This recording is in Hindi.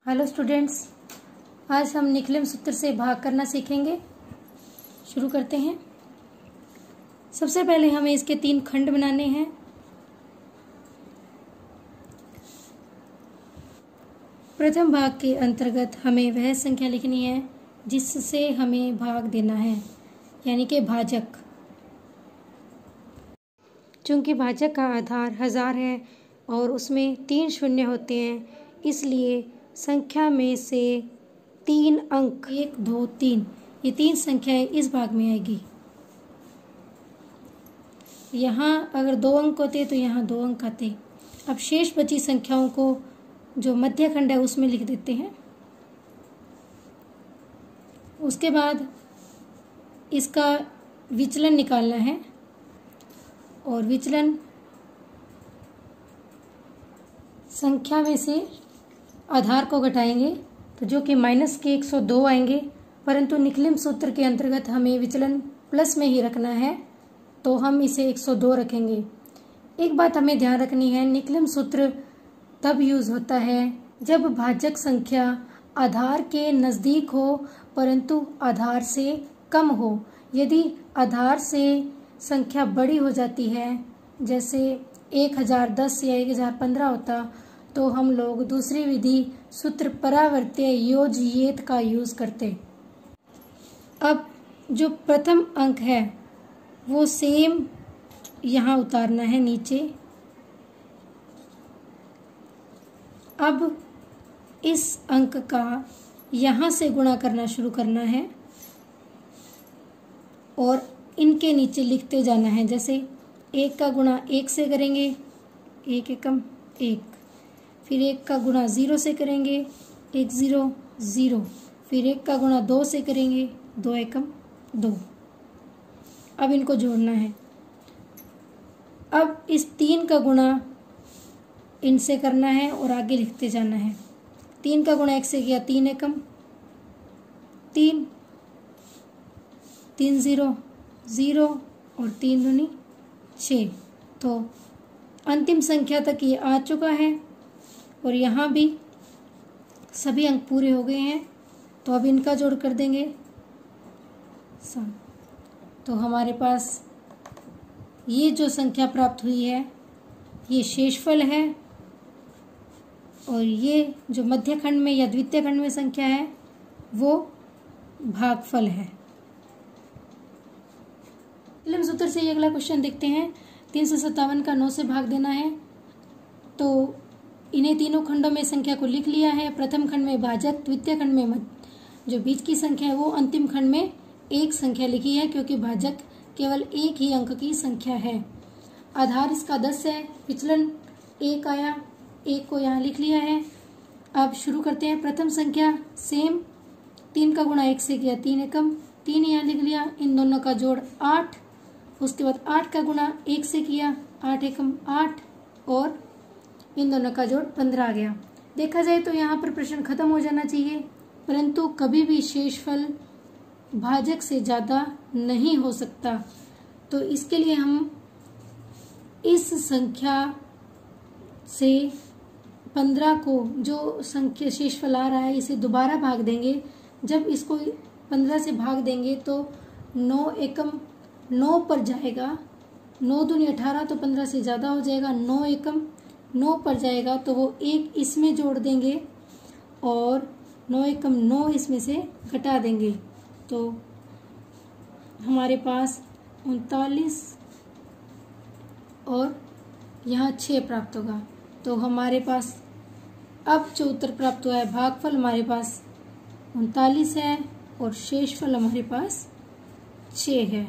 हेलो स्टूडेंट्स, आज हम निकलम सूत्र से भाग करना सीखेंगे। शुरू करते हैं। सबसे पहले हमें इसके 3 खंड बनाने हैं। प्रथम भाग के अंतर्गत हमें वह संख्या लिखनी है जिससे हमें भाग देना है, यानी कि भाजक। चूंकि भाजक का आधार 1000 है और उसमें 3 शून्य होते हैं, इसलिए संख्या में से 3 अंक 1, 2, 3 ये 3 संख्याएं इस भाग में आएगी। यहाँ अगर 2 अंक होते तो यहाँ 2 अंक आते। अब शेष बची संख्याओं को जो मध्य खंड है उसमें लिख देते हैं। उसके बाद इसका विचलन निकालना है और विचलन संख्या में से आधार को घटाएंगे तो जो कि माइनस के 102 आएंगे, परंतु निकलम सूत्र के अंतर्गत हमें विचलन प्लस में ही रखना है तो हम इसे 102 रखेंगे। एक बात हमें ध्यान रखनी है, निकलम सूत्र तब यूज होता है जब भाजक संख्या आधार के नज़दीक हो परंतु आधार से कम हो। यदि आधार से संख्या बड़ी हो जाती है, जैसे 1010 या 1015 होता, तो हम लोग दूसरी विधि सूत्र परावर्त्य योजयेत का यूज करते। अब जो प्रथम अंक है वो सेम यहाँ उतारना है नीचे। अब इस अंक का यहाँ से गुणा करना शुरू करना है और इनके नीचे लिखते जाना है। जैसे 1 का गुणा 1 से करेंगे, 1 एकम 1, फिर 1 का गुणा 0 से करेंगे, 1 0 0, फिर 1 का गुणा 2 से करेंगे, 2 एकम 2। अब इनको जोड़ना है। अब इस 3 का गुणा इनसे करना है और आगे लिखते जाना है। 3 का गुणा 1 से किया, 3 एकम 3, 3 0 0 और 3 दूनी 6। तो अंतिम संख्या तक ये आ चुका है और यहाँ भी सभी अंक पूरे हो गए हैं। तो अब इनका जोड़ कर देंगे सम। तो हमारे पास ये जो संख्या प्राप्त हुई है ये शेषफल है और ये जो मध्य खंड में या द्वितीय खंड में संख्या है वो भागफल है। निकलम सूत्र से ये अगला क्वेश्चन देखते हैं। 357 का 9 से भाग देना है। तो इन्हें तीनों खंडों में संख्या को लिख लिया है। प्रथम खंड में भाजक, द्वितीय खंड में जो बीच की संख्या है वो, अंतिम खंड में एक संख्या लिखी है क्योंकि भाजक केवल एक ही अंक की संख्या है। आधार इसका 10 है, विचलन 1 आया, 1 को यहाँ लिख लिया है। अब शुरू करते हैं। प्रथम संख्या सेम, 3 का गुणा 1 से किया, 3 एकम 3 यहाँ लिख लिया। इन दोनों का जोड़ 8, उसके बाद 8 का गुणा 1 से किया, 8 एकम 8 और इन दोनों का जोड़ 15 आ गया। देखा जाए तो यहाँ पर प्रश्न खत्म हो जाना चाहिए, परंतु कभी भी शेषफल भाजक से ज़्यादा नहीं हो सकता। तो इसके लिए हम इस संख्या से 15 को, जो संख्या शेषफल आ रहा है, इसे दोबारा भाग देंगे। जब इसको 15 से भाग देंगे तो 9 एकम 9 पर जाएगा, 9 दूनी 18 तो 15 से ज़्यादा हो जाएगा। 9 एकम 9 पर जाएगा तो वो 1 इसमें जोड़ देंगे और 9 एकम 9 इसमें से घटा देंगे। तो हमारे पास 39 और यहाँ 6 प्राप्त होगा। तो हमारे पास अब जो उत्तर प्राप्त हुआ है, भागफल हमारे पास 39 है और शेषफल हमारे पास 6 है।